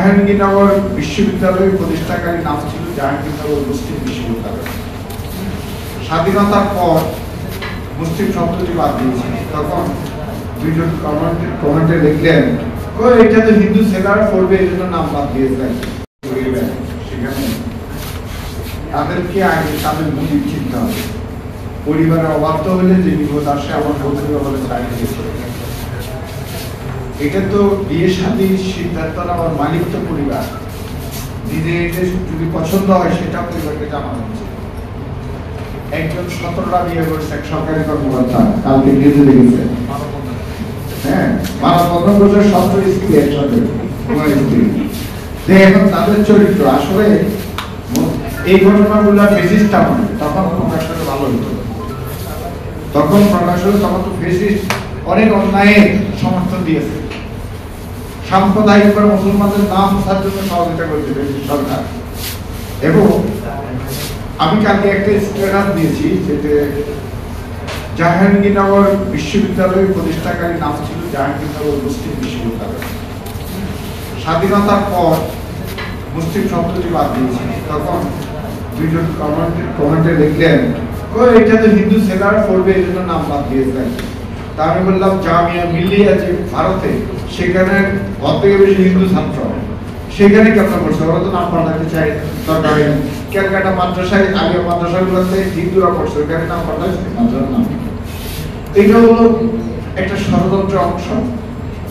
জাহাঙ্গীরনগর বিশ্ববিদ্যালয় প্রতিষ্ঠাকারী নাম ছিল জাহাঙ্গীরনগর মুসলিম বিশ্ববিদ্যালয়। স্বাধীনতার পর মুসলিম শব্দটি বাদ দিয়েছে। তখন দুইজন কমেন্টে লিখলেন, এটা তো হিন্দু ছেলেরা পড়বে, এই জন্য নাম বাদ দিয়েছেন। সেখানে তাদেরকে আগে তাদের মোটিভ চিন্তা হবে। পরিবারে অবাধ্য হলে যে বিপদ আসে, আমার বলতে বলে চাকরি। এটা তো বিয়ে শাদীর সিদ্ধান্ত নেওয়ার মালিক তো পরিবার। নিজে এটা যদি পছন্দ হয় সেটা পরিবারকে জানানো হচ্ছে। একজন 17টা বিয়ে করছে এক সরকারি কর্মকর্তা, কালকে নিউজে দেখেছে। হ্যাঁ, 12-15 বছর 17 স্ত্রী একসাথে। এখন তাদের চরিত্র আসলে এই ঘটনাগুলো ফেসিস্ট আমলে তখন প্রকাশ হলে ভালো হতো। তখন প্রকাশ হলে তখন তো ফেসিস্ট অনেক অন্যায় সমর্থন দিয়েছে। সাম্প্রদায়িক মুসলমানদের নাম মুছার জন্য সহযোগিতা করেছে সরকার। এবং আমি কালকে একটা স্ট্যাটাস দিয়েছি যেতে জাহাঙ্গীরনগর বিশ্ববিদ্যালয় প্রতিষ্ঠাকারী নাম ছিল জাহাঙ্গীরনগর মুসলিম বিশ্ববিদ্যালয়। স্বাধীনতার পর মুসলিম শব্দটি বাদ দিয়েছে। তখন দুইজন কমেন্টে লিখলেন, এটা তো হিন্দু ছেলেরা পড়বে, এই জন্য নাম বাদ দিয়েছেন। তা আমি বললাম, জামিয়া মিলিয়া যে ভারতে, সেখানে অর্ধেক বেশি হিন্দু ছাত্র, সেখানে কেমন করছে? ওরা তো নাম পাল্টাতে চাই দরকার। ক্যালকাটা মাদ্রাসায় আগে মাদ্রাসাগুলোতে হিন্দুরা পড়ছে, ওখানে নাম পাল্টাচ্ছে মাদ্রাসার নাম। এটা হলো একটা ষড়যন্ত্র অংশ।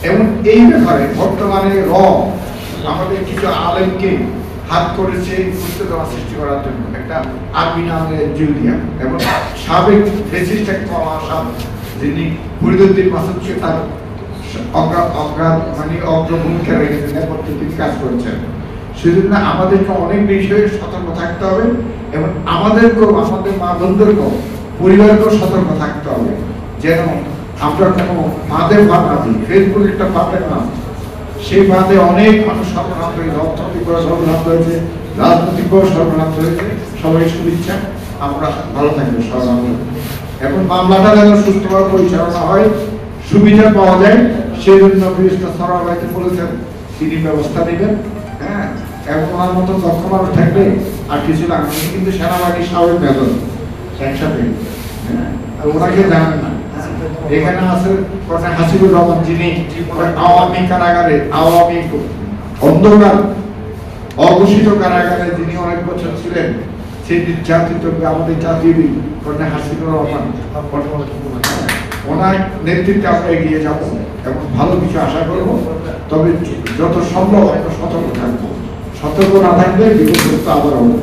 এবং এই ব্যাপারে বর্তমানে আমাদের কিছু আলেমকে হাত করেছে বুঝতে দেওয়া সৃষ্টি করার জন্য। একটা আরবি নামের জুলিয়া এবং সাবেক ফেসিস্ট একটা যিনি ফরিদউদ্দিন মাসুদকে তার অগ্রভূমিকা রেখেছেন, নেপথ্যে তিনি কাজ করেছেন। সেজন্য আমাদেরকে অনেক বিষয়ে সতর্ক থাকতে হবে এবং আমাদেরকেও, আমাদের মা বোনদেরকেও, পরিবারকেও সতর্ক থাকতে হবে যেন আমরা কোনো বাঁধে পা না দিই। ফেসবুক একটা বাঁধের নাম, সেই বাঁধে অনেক মানুষ সর্বনাশ হয়েছে, অর্থনৈতিক সর্বনাশ হয়েছে, রাজনৈতিক সর্বনাশ হয়েছে। সবাই শুভেচ্ছা, আমরা ভালো থাকবো সবাই। এখন মামলাটা যেন সুস্থভাবে পরিচালনা হয়, সুবিধা পাওয়া যায়, সেই জন্য ব্যারিস্টার সরওয়ার ভাইকে বলেছেন তিনি ব্যবস্থা নেবেন। হ্যাঁ, এবং ওনার মতো দক্ষ মানুষ থাকলে আর কিছু লাগবে। কিন্তু সেনাবাহিনী স্বাভাবিক বেতন একসাথে, হ্যাঁ, ওনাকে জানেন না। এখানে আছে হাসিবুর রহমান, যিনি আওয়ামী কারাগারে, আওয়ামী অন্ধকার অঘোষিত কারাগারে যিনি অনেক বছর ছিলেন, সেই নির্যাতিত আমাদের জাতীয় হাসিবুর রহমান। ওনার নেতৃত্বে আমরা এগিয়ে যাব এবং ভালো কিছু আশা করব। তবে যত সম্ভব আমরা সতর্ক থাকবো। সতর্ক না থাকলে বিপদ আবার হবে।